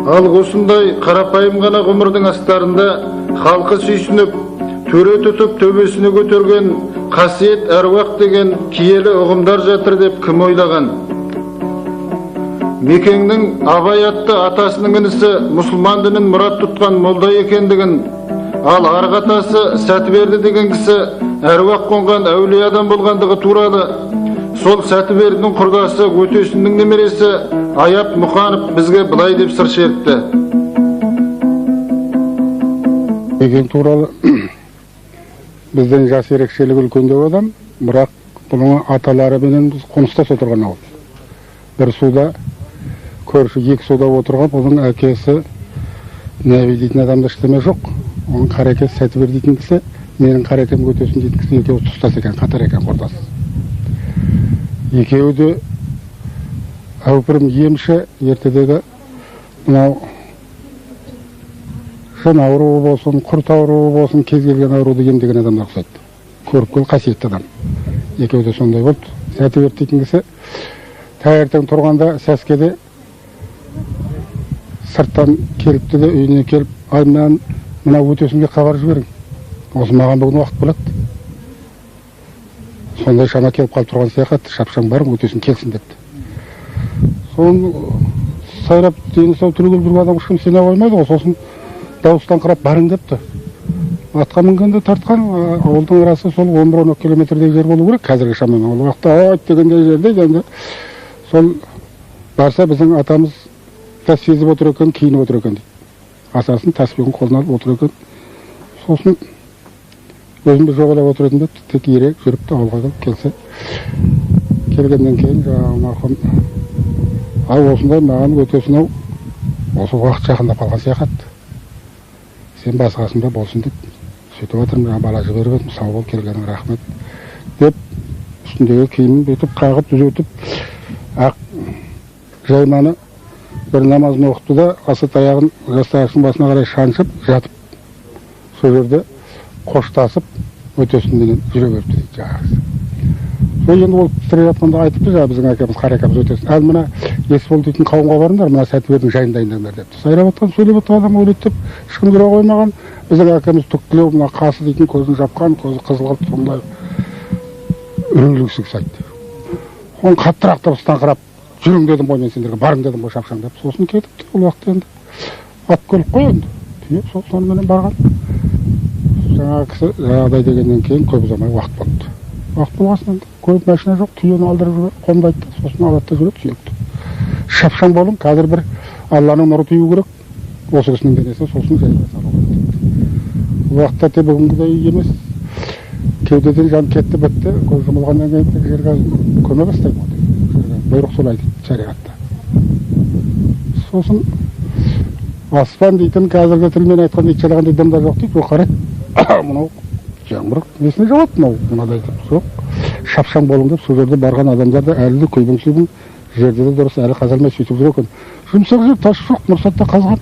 Ал осындай қарапайым ғана ғұмырдың астарында халқы сүйсініп, төре тұтып төбесіне көтерген қасиет әруақ деген киелі ұғымдар жатыр деп кім ойлаған? Мекеңнің Абай атты атасының інісі мұсылман дінін мұрат тұтқан молда екендігін, ал арғы атасы Сәтіберді деген кісі әруақ қонған әулие адам болғандығы туралы сол Сәтібердінің құрдасы Өтесіннің немересі Аяп Мұқанов бізге былай деп сыр шертті. Мекең туралы бізден жас ерекшелігі үлкендеу адам, бірақ бұның аталары менен қоныстас отырған ауыл. Бір суда көрші, екі суда отырған, бұның әкесі Нәби дейтін адамда іштеме жоқ. Оның қарекесі Сәтібер дейтін кісі, менің қарекем Өтесін дейтін кісі екеуі тұстас екен, қатар екен, құрдас. Екеуі де әупірім емші, ертедегі мынау жын ауруы болсын, құрт ауруы болсын, кез келген ауруды емдеген адамдар ұқсайды. Көріпкел қасиетті адам. Екеуі де сондай болды. Сәтібер дейтін кісі таңертең тұрғанда сәскеде сырттан келіпті де үйіне келіп, ай мына Өтесінге хабар жіберің. Осы маған бүгін уақыт болады. Сондай шама келіп қалып тұрған сияқты, шапшаң барың, Өтесін келсін депті. Соны сайрап дені сау түрегел бір адам ешкім сене қоймайды ғой, сосын дауыстан қырап барың депті. Атқа мінгенде тартқан, ауылдың арасы сол 11-12 километрдей жер болу керек, қазіргі шамамен. Ол уақытта ат дегендей жерде, енді сол барса біздің атамыз тас сезіп отыр екен, киініп отыр екен дейді. Асасын таспиғын қолына алып отыр екен. Сосын өзімді жоғалап отыр едім деп, тек ерек жүріпті ауылға келіп келсе. Келгеннен кейін жаңағы марқұм, ай осындай маған Өтесін-ау, осы уақыт жақындап қалған сияқты. Сен басқасында болсын деп, сөйтіп отырмын, бала жіберіп едім, сау бол, келгенің рахмет деп, үстіндегі киімін бүйтіп қағып түзетіп, ақ жайманы бір намазын оқытты да, асы таяғын жастағыштың басына қарай шаншып, жатып, сол жерде қоштасып, Өтесінменен жүре беріпті дейді жаңағысы. Сол енді ол тірі жатқанда айтыпты жаңа біздің әкеміз, қарекеміз Өтесін. Әл мына Есбол дейтін қауымға барыңдар, мына Сәтібердің жайын дайындаңдар депті. Сайрап атқан, сөйлеп атқан адам өледі деп, ешкім жүре қоймаған. Біздің әкеміз түктілеу, мына қасы дейтін көзін жапқан, көзі қызылғып, сондай үріңліксіз айтты. Оны қаттырақ дыбыстан қырап, жүрің дедім ғой мен сендерге, барың дедім ғой шапшаң деп. Сосын кетіпті, ол уақытта енді ат көлік қой енді. Түйіп, сол соныменен барған. Жаңағы кісі жағдай дегеннен кейін көп ұзамай уақыт болды. Уақыт болғасынан көп машина жоқ, түйені алдырып жүріп, қомдайды, сосын алатта жүреді сүйекті. Шапшаң болың, қазір бір Алланың нұры тыю керек, осы кісінің денесі, сосын жайына салу керек. Уақытта те бүгінгідей емес, кеудеден жан кетті бітті, көз жұмылғаннан кейін жерге көме бастайды. Бұйрық солай дейді, шариғатта. Сосын аспан дейтін қазіргі тілмен айтқан ит жалағандай дымда жоқ дейді, ол қарайды. Мынау жаңбыр несіне жауады мынадай деп. Жоқ, шапшаң болың деп, сол жерде барған адамдарды әлі де көйбің-сүйбің жерде де дұрыс әлі қазалмай сөйтіп жүр екен. Жұмсақ жер тас жоқ, мұрсатта қазған.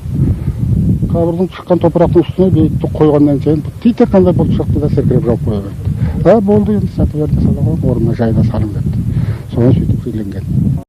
Қабірдің шыққан топырақтың үстіне бейітті қойғаннан кейін титер қандай болып шықты да серкіреп жауып қоя берді. Болды енді Сәтіберді сала қойып, орнына жайына салың депті. Соған сөйтіп үйленген.